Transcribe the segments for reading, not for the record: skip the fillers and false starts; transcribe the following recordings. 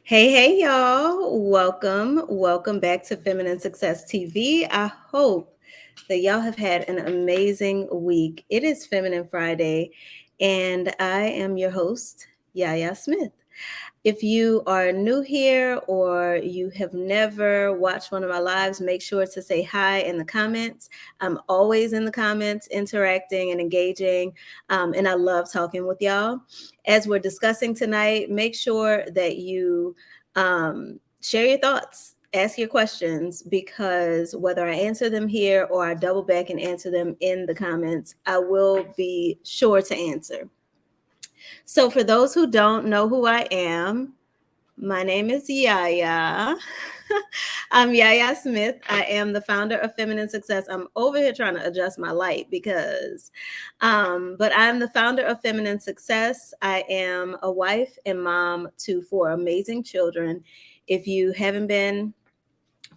Hey, y'all. Welcome back to Feminine Success TV. I hope that y'all have had an amazing week. It is Feminine Friday, and I am your host, Yaya Smith. If you are new here or you have never watched one of my lives, make sure to say hi in the comments. I'm always in the comments, interacting and engaging, and I love talking with y'all. As we're discussing tonight, make sure that you share your thoughts. Ask your questions because whether I answer them here or I double back and answer them in the comments, I will be sure to answer. So, for those who don't know who I am, my name is Yaya. I'm Yaya Smith. I am the founder of Feminine Success. I'm over here trying to adjust my light but I'm the founder of Feminine Success. I am a wife and mom to four amazing children. If you haven't been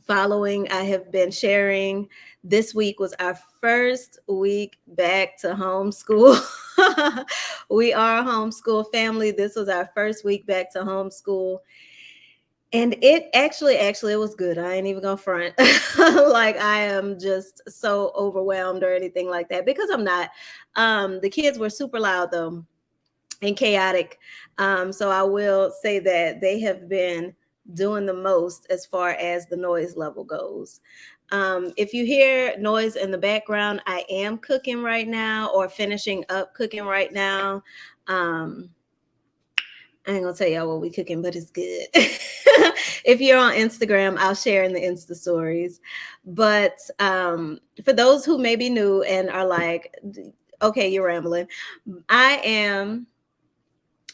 following, I have been sharing. This week was our first week back to homeschool. We are a homeschool family. This was our first week back to homeschool. And it actually, it was good. I ain't even gonna front. Like I am just so overwhelmed or anything like that because I'm not. The kids were super loud though and chaotic. So I will say that they have been doing the most as far as the noise level goes. If you hear noise in the background, I am cooking right now or finishing up cooking right now. I ain't gonna tell y'all what we cooking, but it's good. If you're on Instagram, I'll share in the Insta stories. But for those who may be new and are like, okay, you're rambling. I am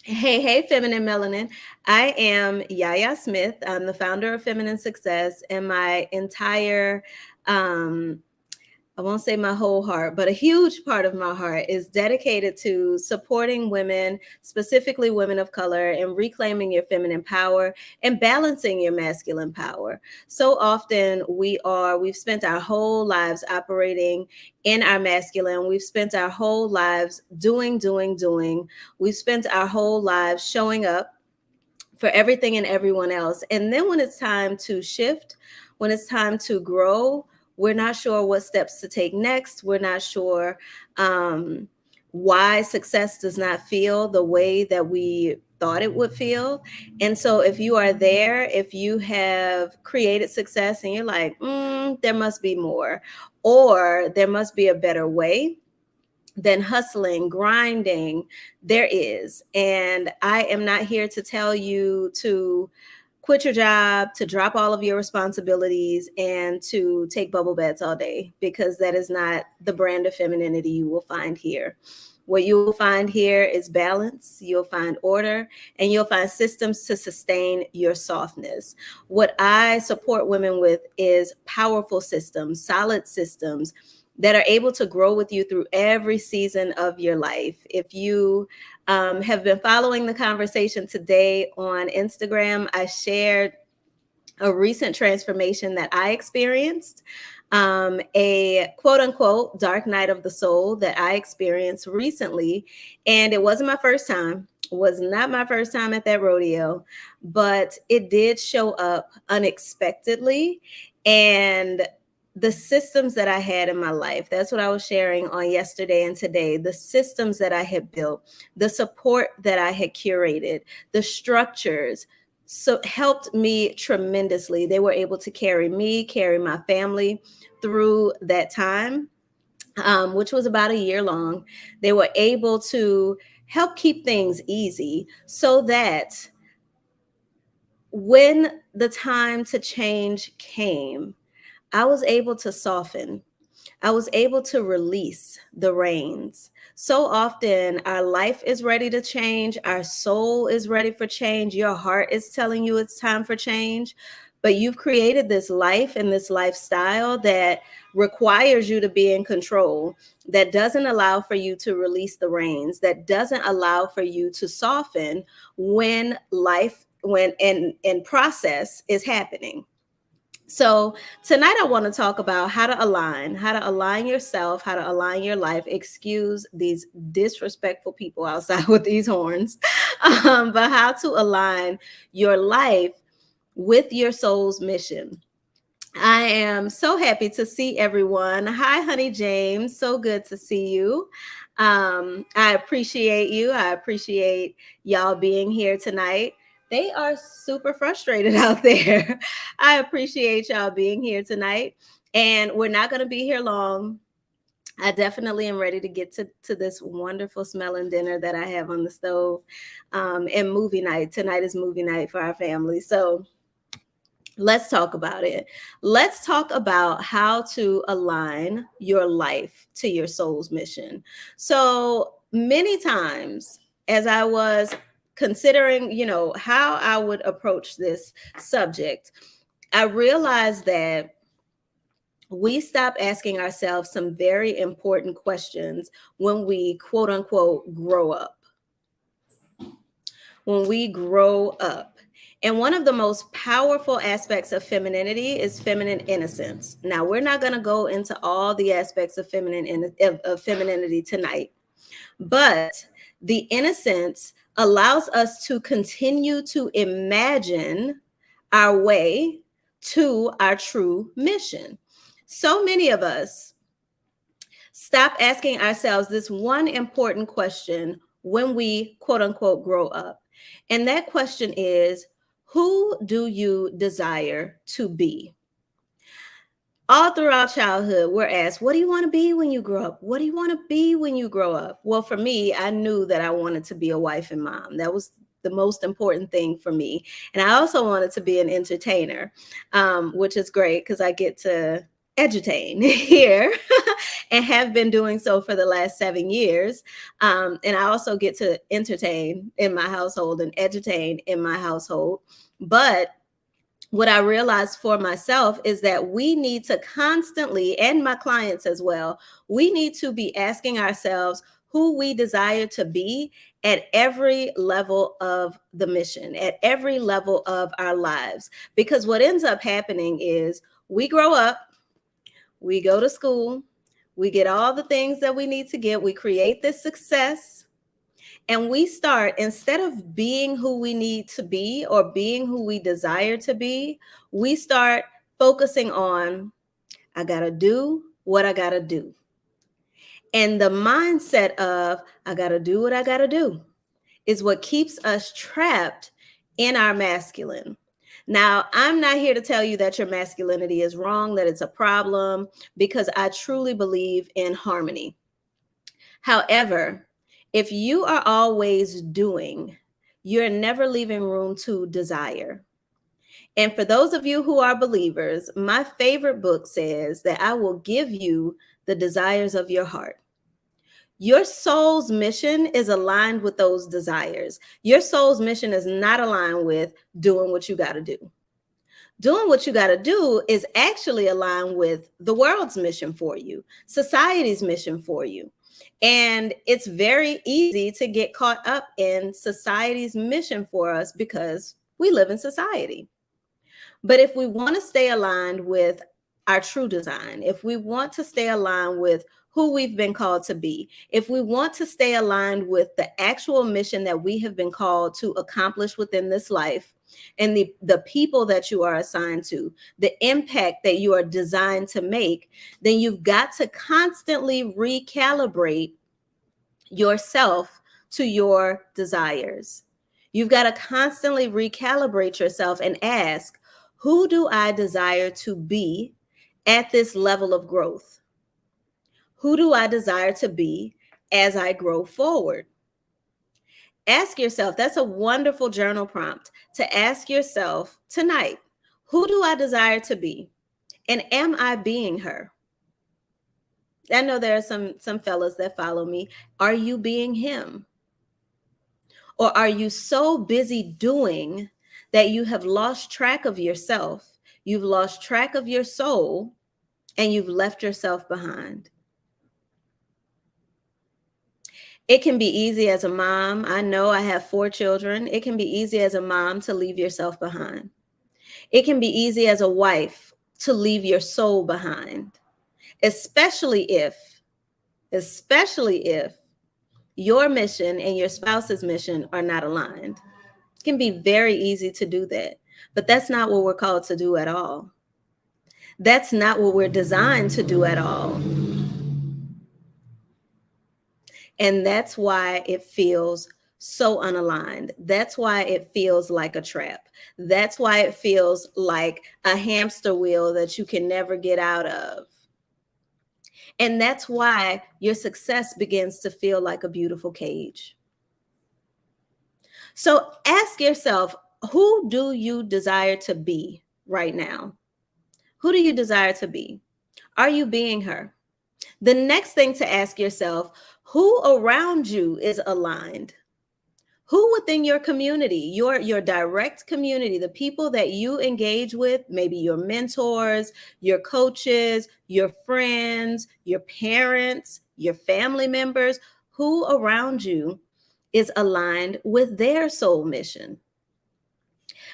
Hey, Feminine Melanin. I am Yaya Smith. I'm the founder of Feminine Success, and my entire I won't say my whole heart, but a huge part of my heart is dedicated to supporting women, specifically women of color, and reclaiming your feminine power and balancing your masculine power. So often we've spent our whole lives operating in our masculine. We've spent our whole lives doing. We've spent our whole lives showing up for everything and everyone else. And then when it's time to shift, when it's time to grow, we're not sure what steps to take next. We're not sure why success does not feel the way that we thought it would feel. And so if you are there, if you have created success and you're like, there must be more, or there must be a better way than hustling, grinding, there is. And I am not here to tell you to quit your job, to drop all of your responsibilities, and to take bubble baths all day, because that is not the brand of femininity you will find here. What you will find here is balance, you'll find order, and you'll find systems to sustain your softness. What I support women with is powerful systems, solid systems that are able to grow with you through every season of your life. If you have been following the conversation today on Instagram, I shared a recent transformation that I experienced, a quote unquote dark night of the soul that I experienced recently. And it wasn't my first time. Was not my first time at that rodeo, but it did show up unexpectedly. And the systems that I had in my life, that's what I was sharing on yesterday and today, the systems that I had built, the support that I had curated, the structures, so helped me tremendously. They were able to carry me, carry my family through that time, which was about a year long. They were able to help keep things easy so that when the time to change came, I was able to soften. I was able to release the reins. So often, our life is ready to change. Our soul is ready for change. Your heart is telling you it's time for change. But you've created this life and this lifestyle that requires you to be in control, that doesn't allow for you to release the reins, that doesn't allow for you to soften when and process is happening. So tonight I want to talk about how to align yourself, how to align your life. Excuse these disrespectful people outside with these horns. but how to align your life with your soul's mission. I am so happy to see everyone. Hi, Honey James. So good to see you. I appreciate you. I appreciate y'all being here tonight. They are super frustrated out there. I appreciate y'all being here tonight. And we're not going to be here long. I definitely am ready to get to this wonderful smelling dinner that I have on the stove, and movie night. Tonight is movie night for our family. So let's talk about it. Let's talk about how to align your life to your soul's mission. So many times, as I was considering, how I would approach this subject, I realized that we stop asking ourselves some very important questions when we quote unquote grow up. When we grow up. And one of the most powerful aspects of femininity is feminine innocence. Now, we're not going to go into all the aspects of femininity tonight, but the innocence allows us to continue to imagine our way to our true mission. So many of us stop asking ourselves this one important question when we quote unquote grow up. And that question is, who do you desire to be? All throughout childhood, we're asked, what do you want to be when you grow up? What do you want to be when you grow up? Well, for me, I knew that I wanted to be a wife and mom. That was the most important thing for me. And I also wanted to be an entertainer, which is great because I get to edutain here and have been doing so for the last 7 years. And I also get to entertain in my household and edutain in my household. But what I realized for myself is that we need to constantly, and my clients as well, we need to be asking ourselves who we desire to be at every level of the mission, at every level of our lives. Because what ends up happening is we grow up, we go to school, we get all the things that we need to get, we create this success, and we start, instead of being who we need to be or being who we desire to be, we start focusing on, I gotta do what I gotta do. And the mindset of, I gotta do what I gotta do is what keeps us trapped in our masculine. Now, I'm not here to tell you that your masculinity is wrong, that it's a problem, because I truly believe in harmony. However, if you are always doing, you're never leaving room to desire. And for those of you who are believers, my favorite book says that I will give you the desires of your heart. Your soul's mission is aligned with those desires. Your soul's mission is not aligned with doing what you got to do. Doing what you got to do is actually aligned with the world's mission for you, society's mission for you. And it's very easy to get caught up in society's mission for us because we live in society. But if we want to stay aligned with our true design, if we want to stay aligned with who we've been called to be, if we want to stay aligned with the actual mission that we have been called to accomplish within this life, and the people that you are assigned to, the impact that you are designed to make, then you've got to constantly recalibrate yourself to your desires. You've got to constantly recalibrate yourself and ask, who do I desire to be at this level of growth? Who do I desire to be as I grow forward? Ask yourself, that's a wonderful journal prompt to ask yourself tonight, who do I desire to be? And am I being her? I know there are some fellas that follow me. Are you being him? Or are you so busy doing that you have lost track of yourself, you've lost track of your soul, and you've left yourself behind? It can be easy as a mom. I know I have 4 children. It can be easy as a mom to leave yourself behind. It can be easy as a wife to leave your soul behind, especially if your mission and your spouse's mission are not aligned. It can be very easy to do that, but that's not what we're called to do at all. That's not what we're designed to do at all. And that's why it feels so unaligned. That's why it feels like a trap. That's why it feels like a hamster wheel that you can never get out of. And that's why your success begins to feel like a beautiful cage. So ask yourself, who do you desire to be right now? Who do you desire to be? Are you being her? The next thing to ask yourself, who around you is aligned? Who within your community, your direct community, the people that you engage with, maybe your mentors, your coaches, your friends, your parents, your family members, who around you is aligned with their soul mission?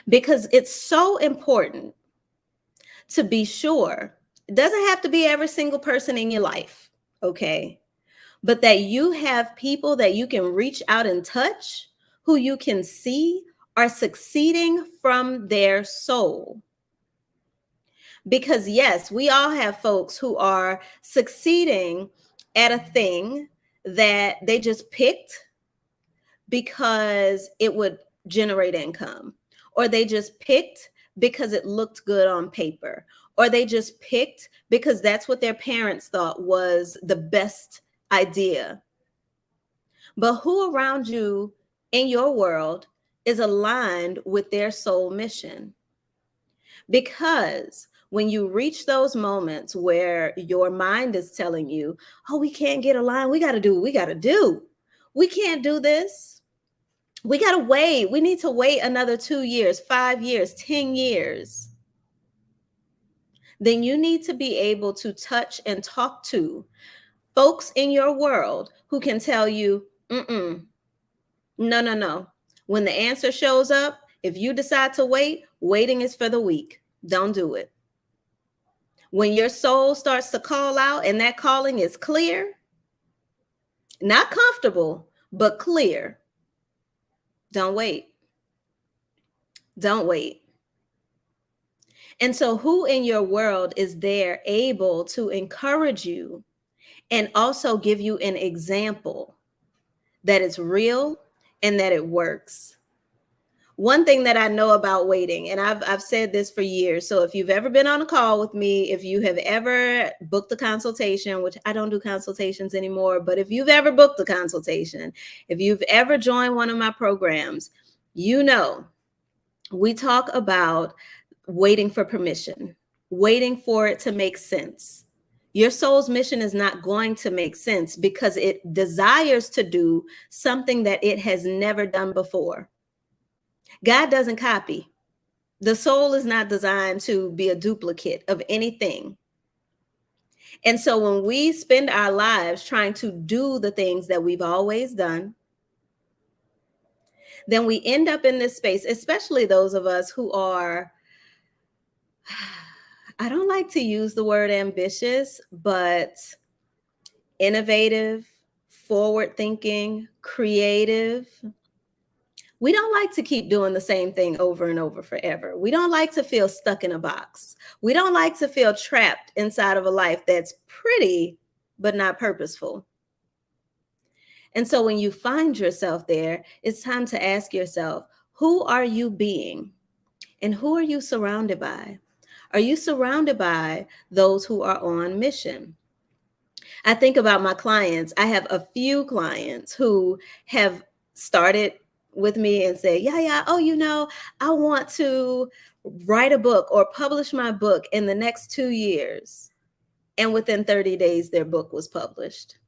Because it's so important to be sure. It doesn't have to be every single person in your life, okay? But that you have people that you can reach out and touch, who you can see are succeeding from their soul. Because yes, we all have folks who are succeeding at a thing that they just picked because it would generate income, or they just picked because it looked good on paper, or they just picked because that's what their parents thought was the best idea. But who around you in your world is aligned with their soul mission? Because when you reach those moments where your mind is telling you, oh, we can't get aligned, we got to do what we got to do. We can't do this. We got to wait. We need to wait another 2 years, 5 years, 10 years. Then you need to be able to touch and talk to folks in your world who can tell you, no, no, no. When the answer shows up, if you decide to wait, waiting is for the weak. Don't do it. When your soul starts to call out and that calling is clear, not comfortable, but clear, don't wait. Don't wait. And so who in your world is there able to encourage you and also give you an example that it's real and that it works? One thing that I know about waiting, and I've said this for years. So if you've ever been on a call with me, if you have ever booked a consultation, which I don't do consultations anymore, but if you've ever booked a consultation, if you've ever joined one of my programs, you know, we talk about waiting for permission, waiting for it to make sense. Your soul's mission is not going to make sense because it desires to do something that it has never done before. God doesn't copy. The soul is not designed to be a duplicate of anything. And so when we spend our lives trying to do the things that we've always done, then we end up in this space, especially those of us who are, I don't like to use the word ambitious, but innovative, forward thinking, creative. We don't like to keep doing the same thing over and over forever. We don't like to feel stuck in a box. We don't like to feel trapped inside of a life that's pretty, but not purposeful. And so when you find yourself there, it's time to ask yourself, who are you being? And who are you surrounded by? Are you surrounded by those who are on mission? I think about my clients. I have a few clients who have started with me and say, yeah, oh, I want to write a book or publish my book in the next 2 years. And within 30 days, their book was published.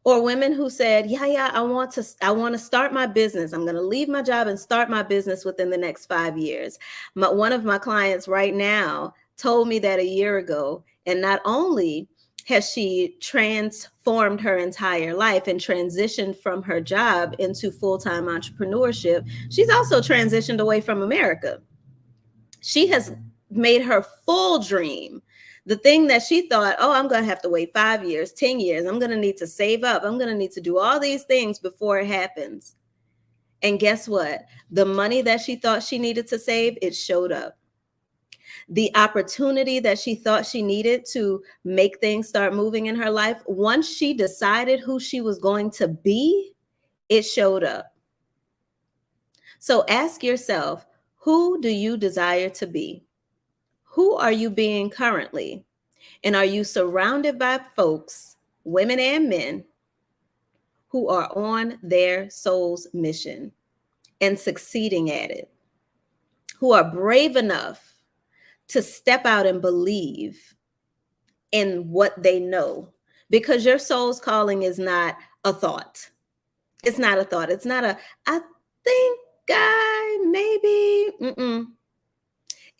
Or women who said, I want to start my business. I'm going to leave my job and start my business within the next 5 years. One of my clients right now told me that a year ago. And not only has she transformed her entire life and transitioned from her job into full-time entrepreneurship, she's also transitioned away from America. She has made her full dream The thing that she thought, oh, I'm going to have to wait 5 years, 10 years. I'm going to need to save up. I'm going to need to do all these things before it happens. And guess what? The money that she thought she needed to save, it showed up. The opportunity that she thought she needed to make things start moving in her life, once she decided who she was going to be, it showed up. So ask yourself, who do you desire to be? Who are you being currently? And are you surrounded by folks, women and men, who are on their soul's mission and succeeding at it, who are brave enough to step out and believe in what they know? Because your soul's calling is not a thought. It's not a thought. It's not a, I think maybe.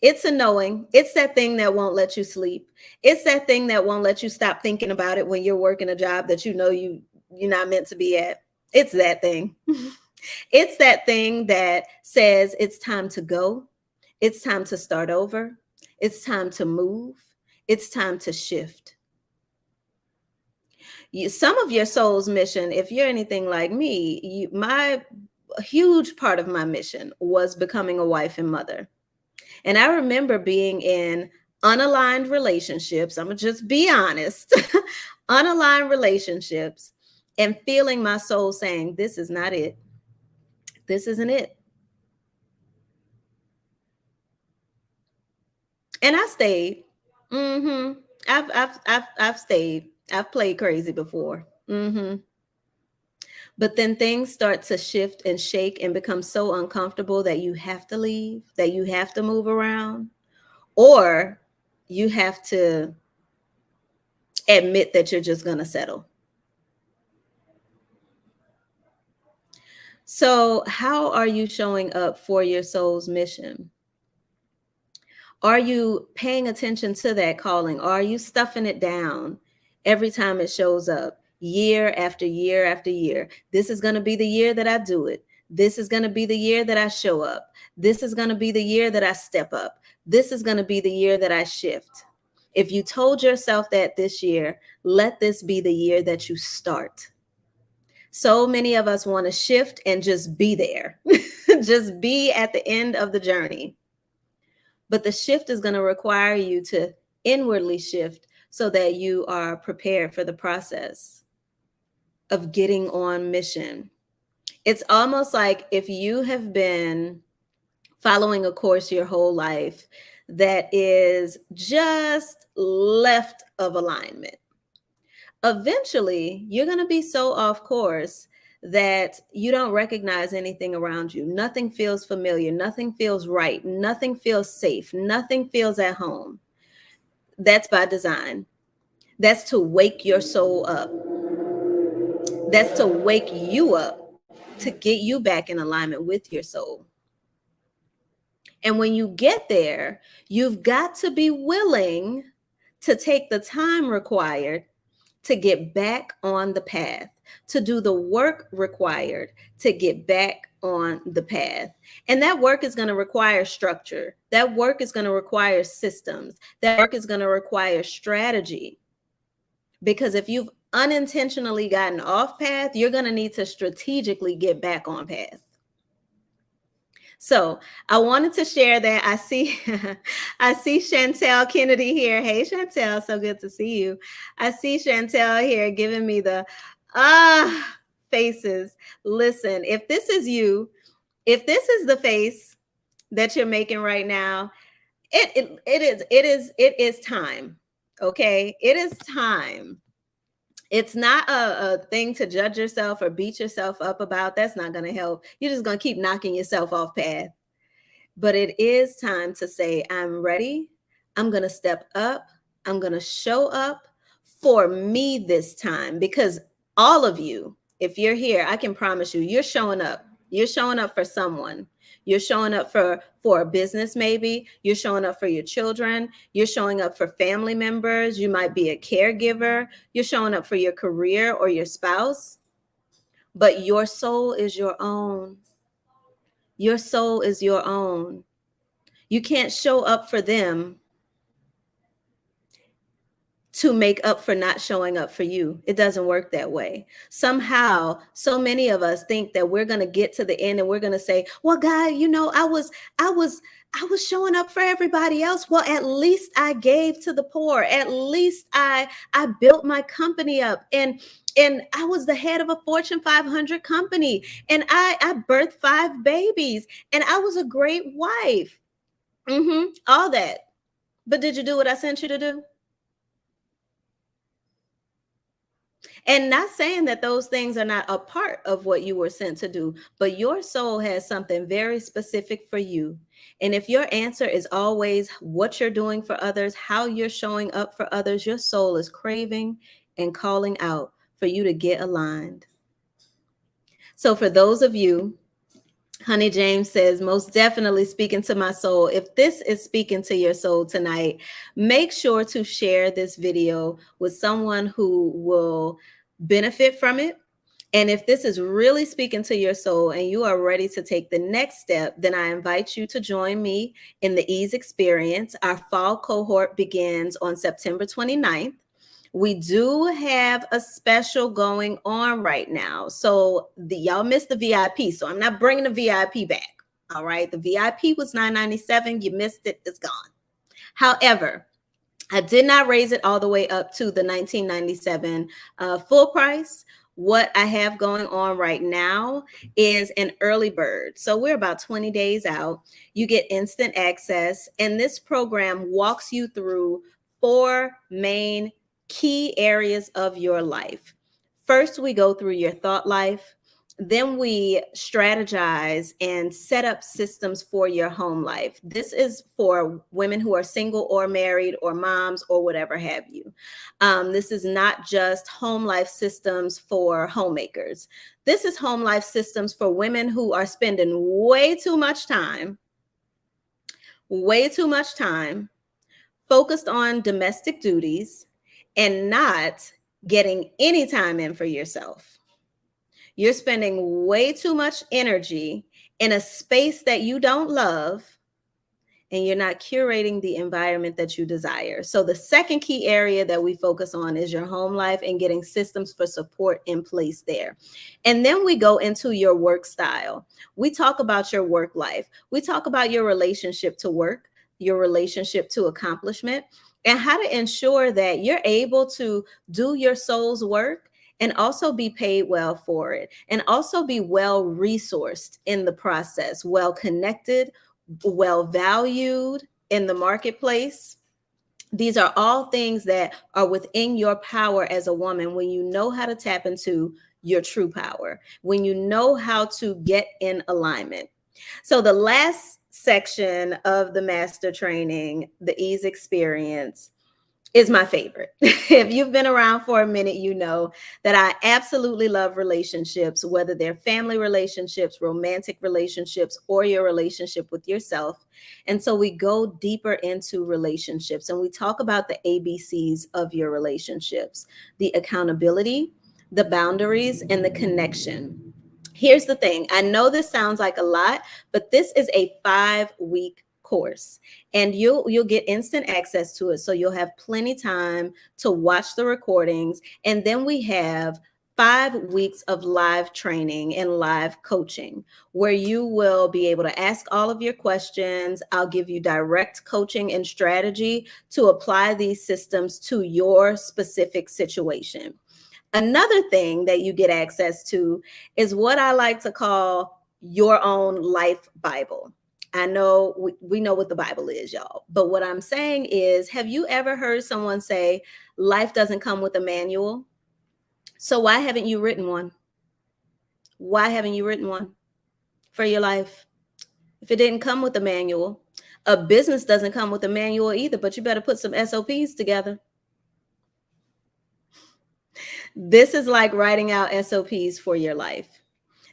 It's a knowing. It's that thing that won't let you sleep. It's that thing that won't let you stop thinking about it when you're working a job that you know you're not meant to be at. It's that thing. It's that thing that says it's time to go. It's time to start over. It's time to move. It's time to shift. Some of your soul's mission, if you're anything like me, a huge part of my mission was becoming a wife and mother. And I remember being in unaligned relationships. I'm going to just be honest, unaligned relationships, and feeling my soul saying, this is not it. This isn't it. And I stayed. I've stayed. I've played crazy before. But then things start to shift and shake and become so uncomfortable that you have to leave, that you have to move around, or you have to admit that you're just going to settle. So, how are you showing up for your soul's mission? Are you paying attention to that calling? Or are you stuffing it down every time it shows up, year after year after year? This is going to be the year that I do it. This is going to be the year that I show up. This is going to be the year that I step up. This is going to be the year that I shift. If you told yourself that this year, let this be the year that you start. So many of us want to shift and just be there, just be at the end of the journey. But the shift is going to require you to inwardly shift so that you are prepared for the process of getting on mission. It's almost like if you have been following a course your whole life that is just left of alignment, eventually you're going to be so off course that you don't recognize anything around you. Nothing feels familiar. Nothing feels right. Nothing feels safe. Nothing feels at home. That's by design. That's to wake your soul up. That's to wake you up, to get you back in alignment with your soul. And when you get there, you've got to be willing to take the time required to get back on the path, to do the work required to get back on the path. And that work is going to require structure. That work is going to require systems. That work is going to require strategy. Because if you've unintentionally gotten off path, you're going to need to strategically get back on path. So I wanted to share that. I see Chantel Kennedy here. Hey, Chantel, so good to see you. I see Chantel here giving me the faces. Listen, if this is you, if this is the face that you're making right now, it is time. Okay, it is time. It's not a thing to judge yourself or beat yourself up about. That's not going to help. You're just going to keep knocking yourself off path. But it is time to say, I'm ready. I'm going to step up. I'm going to show up for me this time, because all of you, if you're here, I can promise you, you're showing up. You're showing up for someone. You're showing up for a business, maybe. You're showing up for your children. You're showing up for family members. You might be a caregiver. You're showing up for your career or your spouse. But your soul is your own. Your soul is your own. You can't show up for them to make up for not showing up for you. It doesn't work that way. Somehow, so many of us think that we're going to get to the end and we're going to say, "Well, God, I was showing up for everybody else. Well, at least I gave to the poor. At least I built my company up, and I was the head of a Fortune 500 company, and I birthed 5 babies, and I was a great wife." All that. But did you do what I sent you to do? And not saying that those things are not a part of what you were sent to do, but your soul has something very specific for you. And if your answer is always what you're doing for others, how you're showing up for others, your soul is craving and calling out for you to get aligned. So, for those of you, Honey James says, most definitely speaking to my soul. If this is speaking to your soul tonight, make sure to share this video with someone who will benefit from it. And if this is really speaking to your soul and you are ready to take the next step, then I invite you to join me in the Ease Experience. Our fall cohort begins on September 29th. We do have a special going on right now. So y'all missed the VIP. So I'm not bringing the VIP back. All right. The VIP was $9.97. You missed it. It's gone. However, I did not raise it all the way up to the $19.97 full price. What I have going on right now is an early bird. So we're about 20 days out. You get instant access, and this program walks you through 4 main key areas of your life. First, we go through your thought life. Then we strategize and set up systems for your home life. This is for women who are single or married or moms or whatever have you. This is not just home life systems for homemakers. This is home life systems for women who are spending way too much time focused on domestic duties and not getting any time in for yourself. You're spending way too much energy in a space that you don't love, and you're not curating the environment that you desire. So the second key area that we focus on is your home life and getting systems for support in place there. And then we go into your work style. We talk about your work life. We talk about your relationship to work, your relationship to accomplishment, and how to ensure that you're able to do your soul's work and also be paid well for it, and also be well resourced in the process, well connected, well valued in the marketplace. These are all things that are within your power as a woman when you know how to tap into your true power, when you know how to get in alignment. So the last section of the master training, the Ease Experience, is my favorite. If you've been around for a minute, you know that I absolutely love relationships, whether they're family relationships, romantic relationships, or your relationship with yourself. And so we go deeper into relationships and we talk about the ABCs of your relationships: the accountability, the boundaries, and the connection. Here's the thing. I know this sounds like a lot, but this is a 5-week course, and you'll get instant access to it, so you'll have plenty time to watch the recordings. And then we have 5 weeks of live training and live coaching where you will be able to ask all of your questions. I'll give you direct coaching and strategy to apply these systems to your specific situation. Another thing that you get access to is what I like to call your own life Bible. I know we know what the Bible is, y'all. But what I'm saying is, have you ever heard someone say, life doesn't come with a manual? So why haven't you written one? Why haven't you written one for your life? If it didn't come with a manual, a business doesn't come with a manual either, but you better put some SOPs together. This is like writing out SOPs for your life.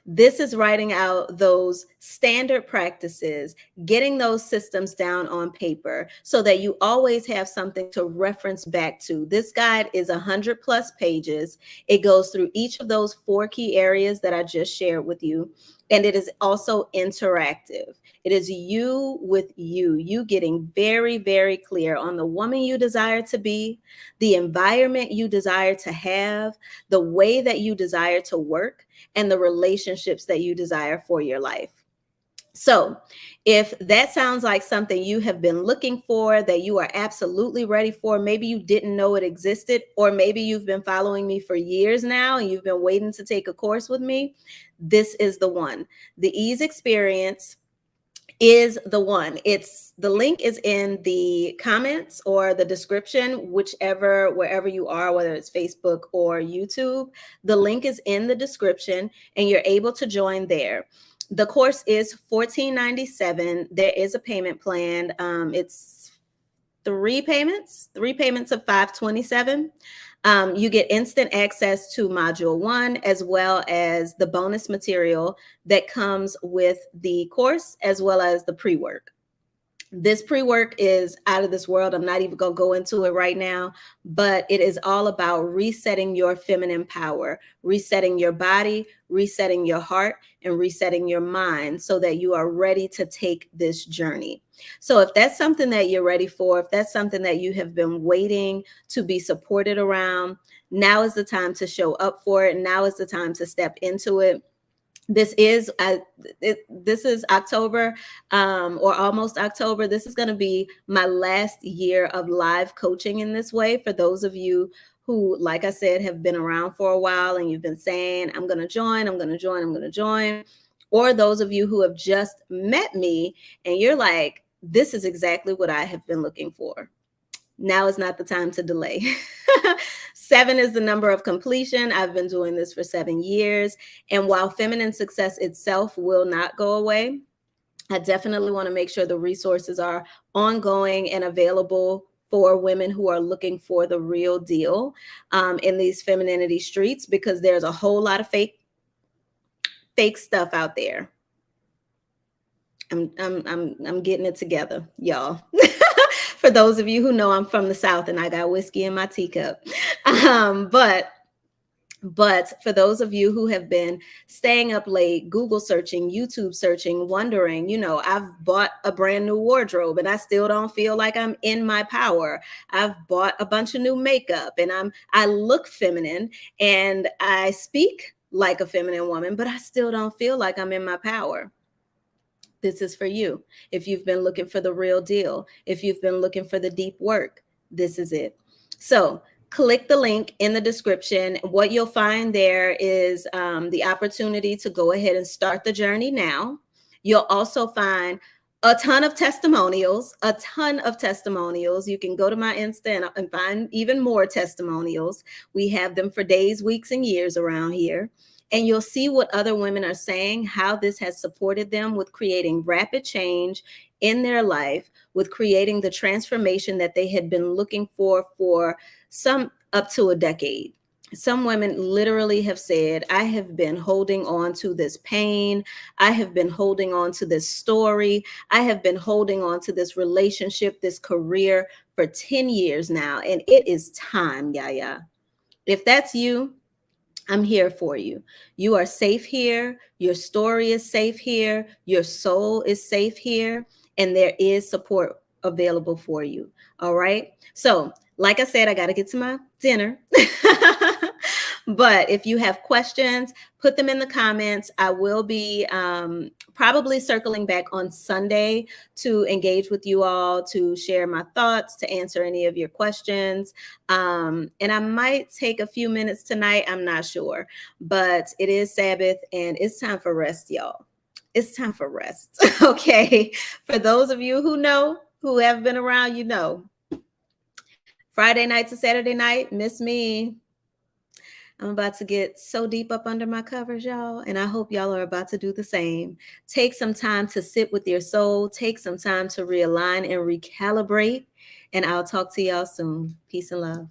This is writing out those standard practices, getting those systems down on paper so that you always have something to reference back to. This guide is 100+ pages. It goes through each of those 4 key areas that I just shared with you. And it is also interactive. It is you with you getting very, very clear on the woman you desire to be, the environment you desire to have, the way that you desire to work, and the relationships that you desire for your life. So, if that sounds like something you have been looking for, that you are absolutely ready for, maybe you didn't know it existed, or maybe you've been following me for years now and you've been waiting to take a course with me, this is the one. The Ease Experience is the one. It's the link is in the comments or the description, wherever you are, whether it's Facebook or YouTube. The link is in the description and you're able to join there. The course is $14.97. There is a payment plan. It's three payments of $527. You get instant access to module 1, as well as the bonus material that comes with the course, as well as the pre-work. This pre-work is out of this world. I'm not even going to go into it right now, but it is all about resetting your feminine power, resetting your body, resetting your heart, and resetting your mind so that you are ready to take this journey. So if that's something that you're ready for, if that's something that you have been waiting to be supported around, now is the time to show up for it. Now is the time to step into it. This is October, or almost October. This is going to be my last year of live coaching in this way. For those of you who, like I said, have been around for a while and you've been saying, I'm going to join, I'm going to join, I'm going to join. Or those of you who have just met me and you're like, this is exactly what I have been looking for. Now is not the time to delay. 7 is the number of completion. I've been doing this for 7 years. And while feminine success itself will not go away, I definitely want to make sure the resources are ongoing and available for women who are looking for the real deal in these femininity streets, because there's a whole lot of fake stuff out there. I'm getting it together, y'all. For those of you who know, I'm from the South and I got whiskey in my teacup. But for those of you who have been staying up late, Google searching, YouTube searching, wondering, I've bought a brand new wardrobe and I still don't feel like I'm in my power. I've bought a bunch of new makeup and I look feminine and I speak like a feminine woman, but I still don't feel like I'm in my power. This is for you. If you've been looking for the real deal, if you've been looking for the deep work, this is it. So click the link in the description. What you'll find there is the opportunity to go ahead and start the journey now. You'll also find a ton of testimonials. You can go to my Insta and find even more testimonials. We have them for days, weeks, and years around here. And you'll see what other women are saying, how this has supported them with creating rapid change in their life, with creating the transformation that they had been looking for some up to a decade. Some women literally have said, I have been holding on to this pain. I have been holding on to this story. I have been holding on to this relationship, this career for 10 years now. And it is time, Yaya. If that's you, I'm here for you. You are safe here. Your story is safe here. Your soul is safe here. And there is support available for you. All right. So, like I said, I got to get to my dinner. But if you have questions, put them in the comments. I will be probably circling back on Sunday to engage with you all, to share my thoughts, to answer any of your questions. And I might take a few minutes tonight. I'm not sure, but it is Sabbath and it's time for rest, y'all. It's time for rest. Okay. For those of you who have been around, Friday night to Saturday night, miss me. I'm about to get so deep up under my covers, y'all, and I hope y'all are about to do the same. Take some time to sit with your soul. Take some time to realign and recalibrate, and I'll talk to y'all soon. Peace and love.